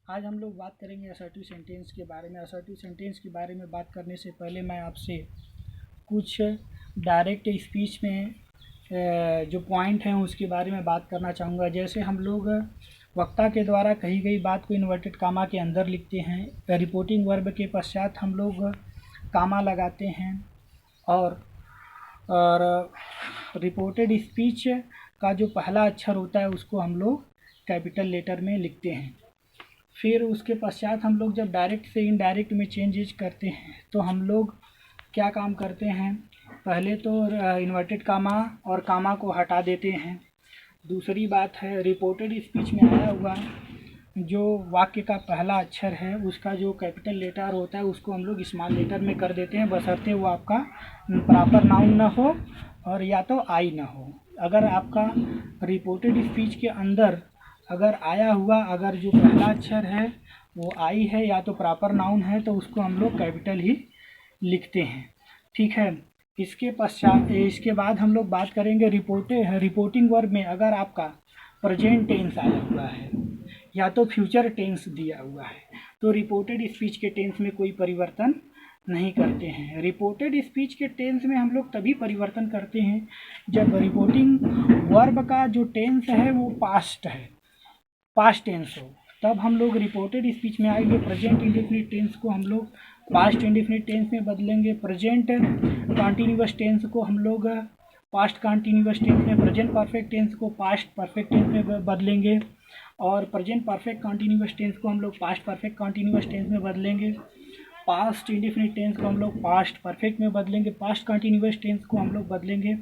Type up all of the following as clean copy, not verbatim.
आज हम लोग बात करेंगे असर्टिव सेंटेंस के बारे में। असर्टिव सेंटेंस के बारे में बात करने से पहले मैं आपसे कुछ डायरेक्ट स्पीच में जो पॉइंट हैं उसके बारे में बात करना चाहूँगा। जैसे हम लोग वक्ता के द्वारा कही गई बात को इन्वर्टेड कामा के अंदर लिखते हैं। रिपोर्टिंग वर्ब के पश्चात हम लोग कामा लगाते हैं और रिपोर्टेड स्पीच का जो पहला अक्षर होता है उसको हम लोग कैपिटल लेटर में लिखते हैं। फिर उसके पश्चात हम लोग जब डायरेक्ट से इनडायरेक्ट में चेंजेज करते हैं तो हम लोग क्या काम करते हैं, पहले तो इन्वर्टेड कामा और कामा को हटा देते हैं। दूसरी बात है, रिपोर्टेड स्पीच में आया हुआ जो वाक्य का पहला अक्षर है उसका जो कैपिटल लेटर होता है उसको हम लोग स्मॉल लेटर में कर देते हैं, बशर्ते वो आपका प्रॉपर नाउन ना हो और या तो आई ना हो। अगर आपका रिपोर्टेड स्पीच के अंदर अगर आया हुआ अगर जो पहला अक्षर है वो आई है या तो प्रॉपर नाउन है तो उसको हम लोग कैपिटल ही लिखते हैं। ठीक है, इसके बाद हम लोग बात करेंगे रिपोर्टिंग वर्ब में अगर आपका प्रेजेंट टेंस आया हुआ है या तो फ्यूचर टेंस दिया हुआ है तो रिपोर्टेड स्पीच के टेंस में कोई परिवर्तन नहीं करते हैं। रिपोर्टेड स्पीच के टेंस में हम लोग तभी परिवर्तन करते हैं जब रिपोर्टिंग वर्ब का जो टेंस है वो पास्ट टेंस हो, तब हम लोग रिपोर्टेड स्पीच में आएंगे। प्रेजेंट इंडेफिनिट टेंस को हम लोग पास्ट इंडेफिनिट टेंस में बदलेंगे, प्रेजेंट कॉन्टिन्यूअस टेंस को हम लोग पास्ट कॉन्टिन्यूअस टेंस में, प्रेजेंट परफेक्ट टेंस को पास्ट परफेक्ट टेंस में बदलेंगे और प्रेजेंट परफेक्ट कॉन्टिन्यूअस टेंस को हम लोग पास्ट परफेक्ट कॉन्टिन्यूअस टेंस में बदलेंगे। पास्ट इंडेफिनिट टेंस को हम लोग पास्ट परफेक्ट में बदलेंगे, पास्ट कॉन्टिन्यूअस टेंस को हम लोग बदलेंगे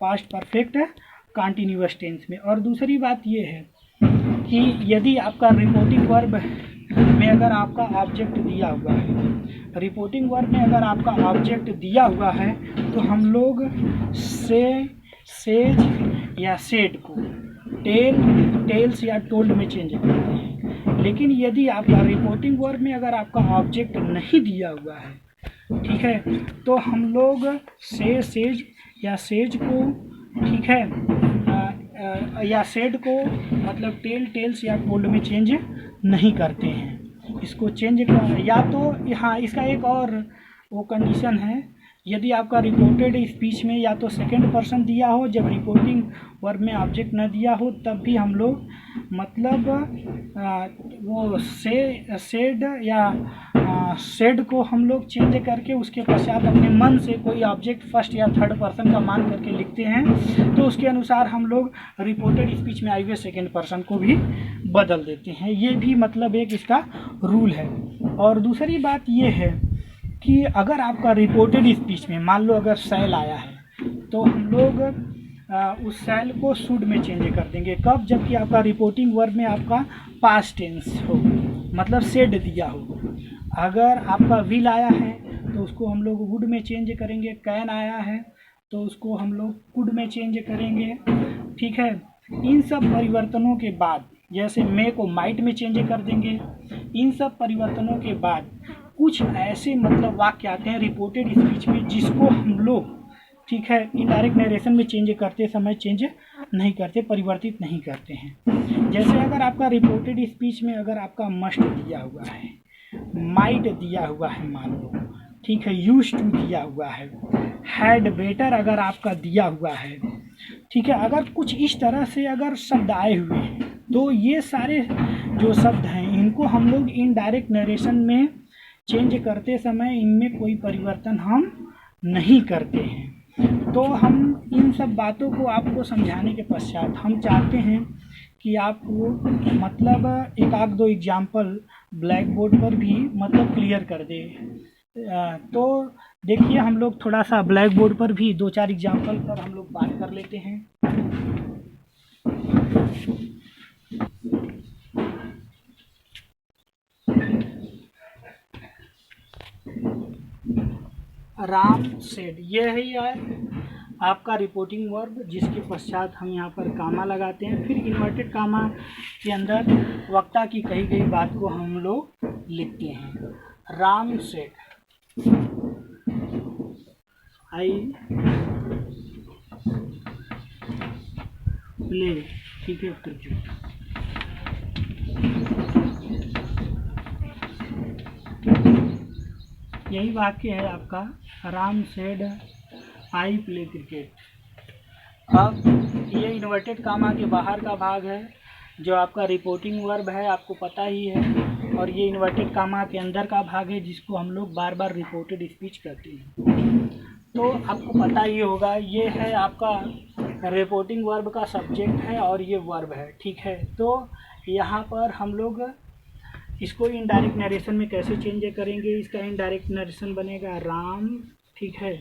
पास्ट परफेक्ट कॉन्टिन्यूअस टेंस में। और दूसरी बात ये है कि यदि आपका रिपोर्टिंग वर्ब में अगर आपका ऑब्जेक्ट दिया हुआ है, रिपोर्टिंग वर्ब में अगर आपका ऑब्जेक्ट दिया हुआ है तो हम लोग सेज या सेड को टेल्स या टोल्ड में चेंज करते हैं। लेकिन यदि आपका रिपोर्टिंग वर्ब में अगर आपका ऑब्जेक्ट नहीं दिया हुआ है, ठीक है, तो हम लोग सेज या सेज को, ठीक है, या सेड को मतलब टेल्स या टोल्ड में चेंज नहीं करते हैं। इसको चेंज या तो हाँ, इसका एक और वो कंडीशन है, यदि आपका रिपोर्टेड स्पीच में या तो सेकंड पर्सन दिया हो, जब रिपोर्टिंग वर्ब में ऑब्जेक्ट न दिया हो तब भी हम लोग मतलब वो सेड या सेड को हम लोग चेंज करके उसके पश्चात अपने मन से कोई ऑब्जेक्ट फर्स्ट या थर्ड पर्सन का मान करके लिखते हैं तो उसके अनुसार हम लोग रिपोर्टेड स्पीच में आए हुए सेकेंड पर्सन को भी बदल देते हैं। ये भी मतलब एक इसका रूल है। और दूसरी बात ये है कि अगर आपका रिपोर्टेड स्पीच में मान लो अगर सेल आया है तो हम लोग उस सेल को शुड में चेंज कर देंगे। कब? जबकि आपका रिपोर्टिंग वर्ब में आपका पास्ट टेंस हो, मतलब सेड दिया हो। अगर आपका विल आया है तो उसको हम लोग वुड में चेंज करेंगे, कैन आया है तो उसको हम लोग कुड में चेंज करेंगे। ठीक है, इन सब परिवर्तनों के बाद जैसे मे को माइट में चेंज कर देंगे। इन सब परिवर्तनों के बाद कुछ ऐसे मतलब वाक्य आते हैं रिपोर्टेड स्पीच में जिसको हम लोग, ठीक है, इनडायरेक्ट नरेशन में चेंज करते समय चेंज नहीं करते, परिवर्तित नहीं करते हैं। जैसे अगर आपका रिपोर्टेड स्पीच में अगर आपका मस्ट दिया हुआ है, माइट दिया हुआ है मान लो, ठीक है, यूज्ड टू दिया हुआ है, हैड बेटर अगर आपका दिया हुआ है, ठीक है, अगर कुछ इस तरह से अगर शब्द आए हुए हैं तो ये सारे जो शब्द हैं इनको हम लोग इनडायरेक्ट नरेशन में चेंज करते समय इनमें कोई परिवर्तन हम नहीं करते हैं। तो हम इन सब बातों को आपको समझाने के पश्चात हम चाहते हैं कि आप वो मतलब एक आध दो एग्जाम्पल ब्लैक बोर्ड पर भी मतलब क्लियर कर दे। तो देखिए हम लोग थोड़ा सा ब्लैक बोर्ड पर भी दो चार एग्जाम्पल पर हम लोग बात कर लेते हैं। राम सेड, ये है यार आपका रिपोर्टिंग वर्ब जिसके पश्चात हम यहाँ पर कामा लगाते हैं। फिर इन्वर्टेड कामा के अंदर वक्ता की कही गई बात को हम लोग लिखते हैं। राम सेड आई प्ले, ठीक है, यही वाक्य है आपका, Ram said I play cricket. अब ये इन्वर्टेड कामा के बाहर का भाग है जो आपका रिपोर्टिंग वर्ब है, आपको पता ही है, और ये इन्वर्टेड कामा के अंदर का भाग है जिसको हम लोग बार बार रिपोर्टेड स्पीच कहते हैं। तो आपको पता ही होगा, ये है आपका रिपोर्टिंग वर्ब का सब्जेक्ट है और ये वर्ब है, ठीक है। तो यहाँ पर हम लोग इसको इनडायरेक्ट नरेशन में कैसे चेंज करेंगे, इसका इनडायरेक्ट नरेशन बनेगा राम, ठीक है।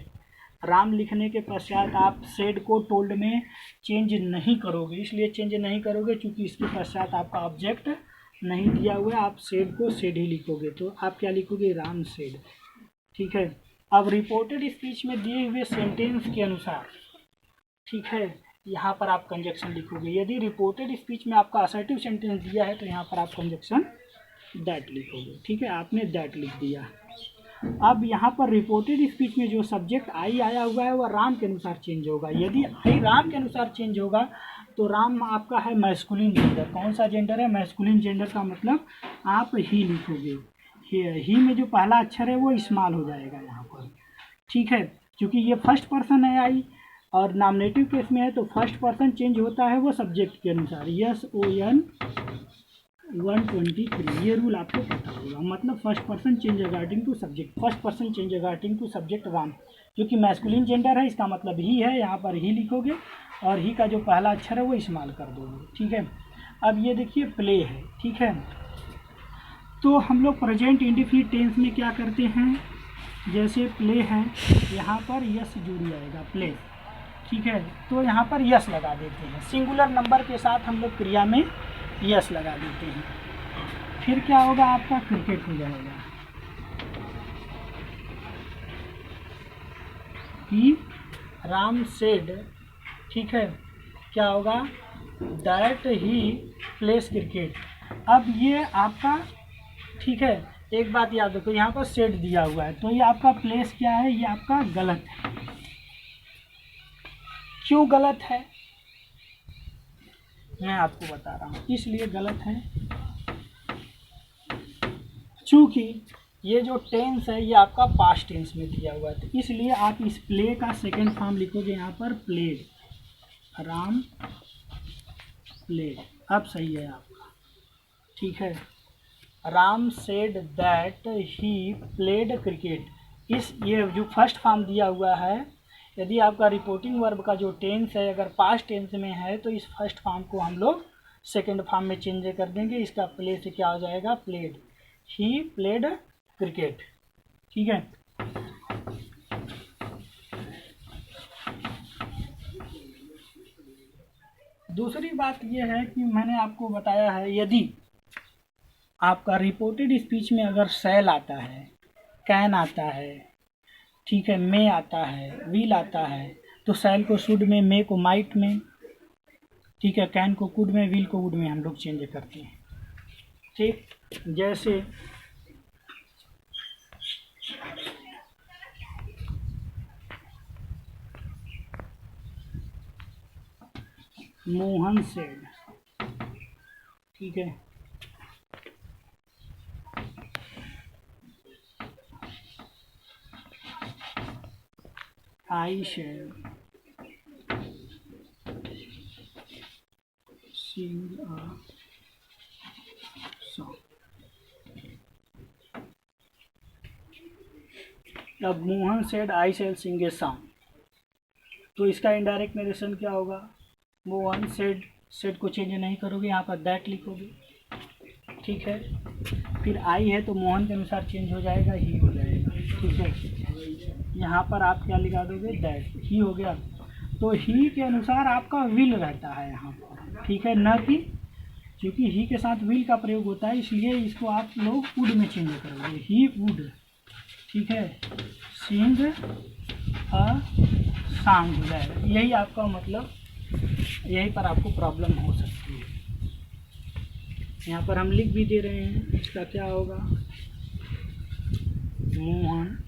राम लिखने के पश्चात आप सेड को टोल्ड में चेंज नहीं करोगे, इसलिए चेंज नहीं करोगे क्योंकि इसके पश्चात आपका ऑब्जेक्ट नहीं दिया हुआ है, आप सेड को सेड ही लिखोगे। तो आप क्या लिखोगे, राम सेड, ठीक है। अब रिपोर्टेड स्पीच में दिए हुए सेंटेंस के अनुसार, ठीक है, यहाँ पर आप कंजक्शन लिखोगे। यदि रिपोर्टेड स्पीच में आपका असर्टिव सेंटेंस दिया है तो यहाँ पर आप कंजक्शन दैट लिखोगे, ठीक है। आपने दैट लिख दिया। अब यहाँ पर रिपोर्टेड स्पीच में जो सब्जेक्ट आई आया हुआ है वह राम के अनुसार चेंज होगा। यदि आई राम के अनुसार चेंज होगा तो राम आपका है मैस्कुलिन जेंडर। कौन सा जेंडर है, मैस्कुलिन जेंडर का मतलब आप ही लिखोगे। ही में जो पहला अक्षर है वो स्मॉल हो जाएगा यहाँ पर, ठीक है, क्योंकि ये फर्स्ट पर्सन है आई, और नॉमिनेटिव केस में है तो फर्स्ट पर्सन चेंज होता है वो सब्जेक्ट के अनुसार। SON 123, ये रूल आपको पता होगा। मतलब first person change according to subject, first person change according to subject Ram, जो कि मैस्कुलिन जेंडर है, इसका मतलब ही है, यहाँ पर ही लिखोगे और ही का जो पहला अक्षर है वो इस्तेमाल कर दोगे, ठीक है। अब ये देखिए प्ले है, ठीक है। तो हम लोग प्रेजेंट इंडेफिनिट टेंस में क्या करते हैं, जैसे प्ले है, यहाँ पर यस जुड़ जाएगा प्ले, ठीक है। तो यहाँ पर यस लगा देते हैं, सिंगुलर नंबर के साथ हम लोग क्रिया में यस लगा देते हैं। फिर क्या होगा, आपका क्रिकेट हो जाएगा। ही राम सेड, ठीक है, क्या होगा, दैट ही प्लेस क्रिकेट। अब ये आपका, ठीक है, एक बात याद रखो, यहाँ पर सेड दिया हुआ है तो ये आपका प्लेस क्या है, ये आपका गलत है। क्यों गलत है मैं आपको बता रहा हूँ, इसलिए गलत है चूँकि ये जो टेंस है ये आपका पास्ट टेंस में दिया हुआ है, तो इसलिए आप इस प्ले का सेकंड फॉर्म लिखोगे यहाँ पर प्लेड, राम प्लेड। अब सही है आपका, ठीक है। Ram said that he played cricket. इस ये जो फर्स्ट फॉर्म दिया हुआ है, यदि आपका रिपोर्टिंग वर्ब का जो टेंस है अगर पास्ट टेंस में है तो इस फर्स्ट फॉर्म को हम लोग सेकंड फॉर्म में चेंज कर देंगे। इसका प्ले से क्या हो जाएगा, प्लेड, ही प्लेड क्रिकेट, ठीक है। दूसरी बात यह है कि मैंने आपको बताया है, यदि आपका रिपोर्टेड स्पीच में अगर शैल आता है, कैन आता है, ठीक है, मे आता है, विल आता है, तो शैल को शुड में, मे को माइट में, ठीक है, कैन को कुड में, विल को वुड में हम लोग चेंज करते हैं, ठीक। जैसे मोहन सेड, ठीक है, आई शैल सिंग अ सॉन्ग। अब Mohan said I shall sing a song, तो इसका इनडायरेक्ट नरेशन क्या होगा, मोहन सेड, सेड को चेंज नहीं करोगे, यहाँ पर दैट लिखोगे, ठीक है। फिर आई है तो मोहन के अनुसार चेंज हो जाएगा, ही हो जाएगा, ठीक है। यहाँ पर आप क्या लिखा दोगे, दैट, ही हो गया। तो ही के अनुसार आपका विल रहता है यहाँ पर, ठीक है, न कि, क्योंकि ही के साथ विल का प्रयोग होता है इसलिए इसको आप लोग वुड में चेंज करोगे, ही वुड, ठीक है, सिंग अ सॉन्ग हो जाएगा। यही आपका मतलब, यहीं पर आपको प्रॉब्लम हो सकती है। यहाँ पर हम लिख भी दे रहे हैं, इसका क्या होगा, मोहन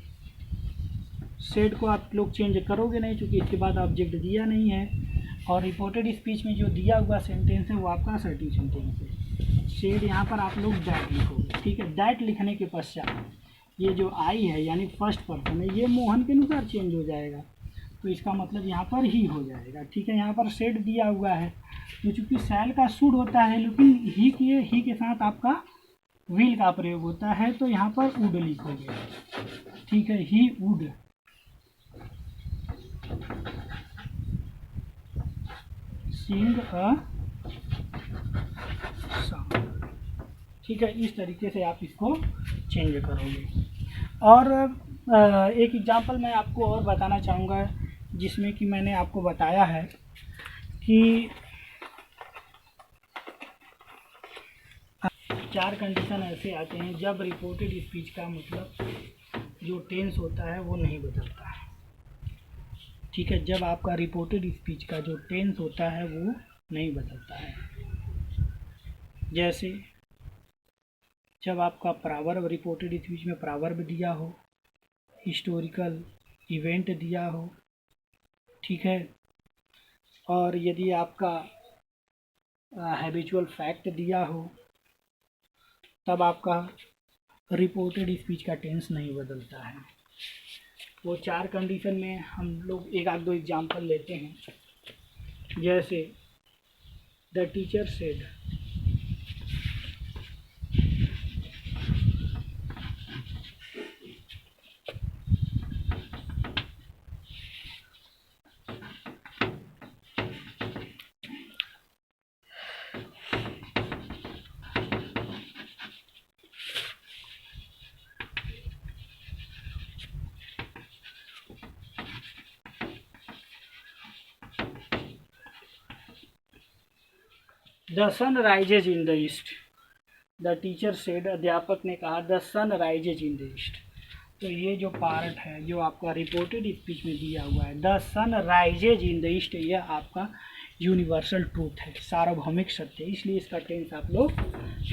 सेड को आप लोग चेंज करोगे नहीं क्योंकि इसके बाद ऑब्जेक्ट दिया नहीं है, और रिपोर्टेड स्पीच में जो दिया हुआ सेंटेंस है वो आपका असर्टिव सेंटेंस है। सेड यहाँ पर आप लोग दैट लिखोगे, ठीक है। दैट लिखने के पश्चात ये जो आई है यानी फर्स्ट पर्सन है, ये मोहन के अनुसार चेंज हो जाएगा, तो इसका मतलब यहाँ पर ही हो जाएगा। ठीक है, यहाँ पर सेड दिया हुआ है, तो चूँकि सैल का शुड होता है, लेकिन ही के साथ आपका विल का प्रयोग होता है, तो यहाँ पर वुड लिखोगे। ठीक है, he would Singh a song. ठीक है, इस तरीके से आप इसको चेंज करोगे। और एक एग्जांपल मैं आपको और बताना चाहूँगा, जिसमें कि मैंने आपको बताया है कि 4 कंडीशन ऐसे आते हैं जब रिपोर्टेड स्पीच का मतलब जो टेंस होता है वो नहीं बदलता है। ठीक है, जब आपका रिपोर्टेड स्पीच का जो टेंस होता है वो नहीं बदलता है। जैसे जब आपका प्रावर्ब रिपोर्टेड स्पीच में प्रावर्ब दिया हो, हिस्टोरिकल इवेंट दिया हो, ठीक है, और यदि आपका हैबिचुअल फैक्ट दिया हो, तब आपका रिपोर्टेड स्पीच का टेंस नहीं बदलता है। वो 4 कंडीशन में हम लोग एक आध दो एग्जांपल लेते हैं। जैसे the teacher said, the sun rises in the east. The teacher said, अध्यापक ने कहा the sun rises in the east. तो ये जो पार्ट है जो आपका रिपोर्टेड स्पीच में दिया हुआ है, the sun rises in the east, यह आपका यूनिवर्सल ट्रूथ है, सार्वभौमिक सत्य है, इसलिए इसका टेंस आप लोग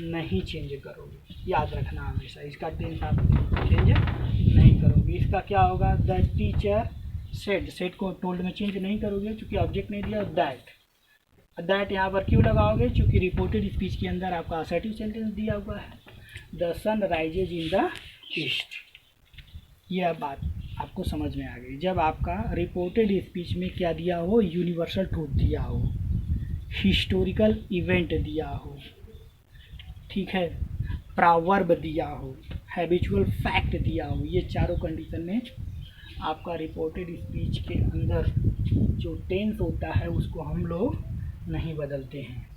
नहीं चेंज करोगे। याद रखना हमेशा, इसका टेंस आप चेंज नहीं करोगे। इसका क्या होगा, द टीचर सेड, सेड को टोल्ड में चेंज नहीं करोगे क्योंकि ऑब्जेक्ट नहीं दिया। दैट यहाँ पर क्यों लगाओगे, क्योंकि रिपोर्टेड स्पीच के अंदर आपका असर्टिव सेंटेंस दिया हुआ है, the sun rises in the east. यह बात आपको समझ में आ गई। जब आपका रिपोर्टेड स्पीच में क्या दिया हो, यूनिवर्सल ट्रूथ दिया हो, हिस्टोरिकल इवेंट दिया हो, ठीक है, प्रावर्ब दिया हो, हैबिचुअल फैक्ट दिया हो, ये चारों कंडीशन में आपका रिपोर्टेड स्पीच के अंदर जो टेंस होता है उसको हम लोग नहीं बदलते हैं।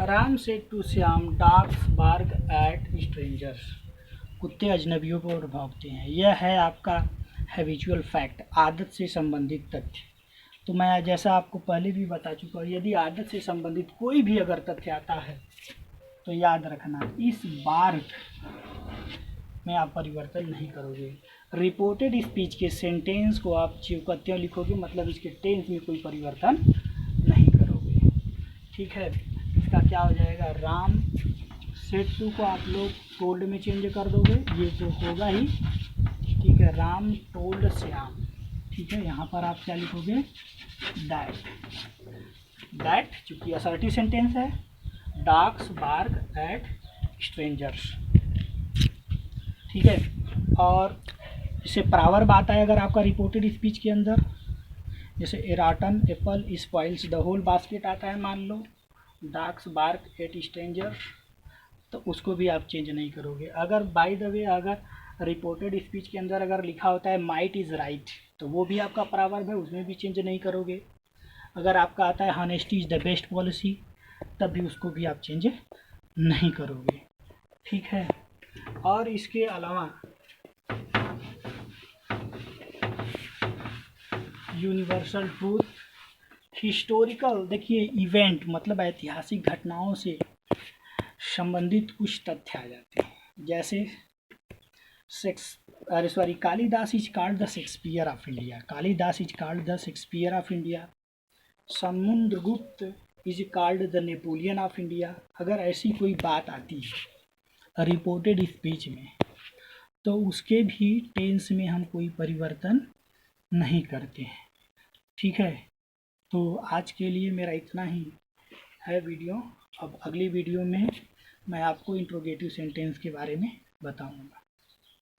Ram said to Shyam dogs bark at strangers. कुत्ते अजनबियों पर भौंकते हैं। यह है आपका हैबिचुअल फैक्ट, आदत से संबंधित तथ्य। तो मैं जैसा आपको पहले भी बता चुका हूँ, यदि आदत से संबंधित कोई भी अगर तथ्य आता है तो याद रखना इस बार्क में आप परिवर्तन नहीं करोगे। रिपोर्टेड स्पीच के सेंटेंस को आप चिवकत्यों लिखोगे, मतलब इसके टेंस में कोई परिवर्तन नहीं करोगे। ठीक है, इसका क्या हो जाएगा, राम सेड टू को आप लोग टोल्ड में चेंज कर दोगे, ये तो होगा ही। ठीक है, राम टोल्ड श्याम। ठीक है, यहाँ पर आप क्या लिखोगे, दैट चूँकि असर्टिव सेंटेंस है, डॉग्स बार्क एट स्ट्रेंजर्स। ठीक है, और जैसे प्रावर्ब आता है अगर आपका रिपोर्टेड स्पीच के अंदर, जैसे a rotten apple spoils the whole basket आता है, मान लो डॉग्स बार्क एट स्ट्रेंजर, तो उसको भी आप चेंज नहीं करोगे। अगर बाय द वे अगर रिपोर्टेड स्पीच के अंदर अगर लिखा होता है माइट इज़ राइट, तो वो भी आपका प्रावर्ब है, उसमें भी चेंज नहीं करोगे। अगर आपका आता है honesty is the best policy, तब भी उसको भी आप चेंज नहीं करोगे। ठीक है, और इसके अलावा यूनिवर्सल ट्रूथ, हिस्टोरिकल, देखिए इवेंट मतलब ऐतिहासिक घटनाओं से संबंधित कुछ तथ्य आ जाते हैं। जैसे Kalidas is called the Shakespeare of India, Kalidas is called the Shakespeare of India. Samudragupta is called the Napoleon of India. अगर ऐसी कोई बात आती है रिपोर्टेड स्पीच में, तो उसके भी टेंस में हम कोई परिवर्तन नहीं करते हैं। ठीक है, तो आज के लिए मेरा इतना ही है वीडियो। अब अगली वीडियो में मैं आपको इंट्रोगेटिव सेंटेंस के बारे में बताऊंगा।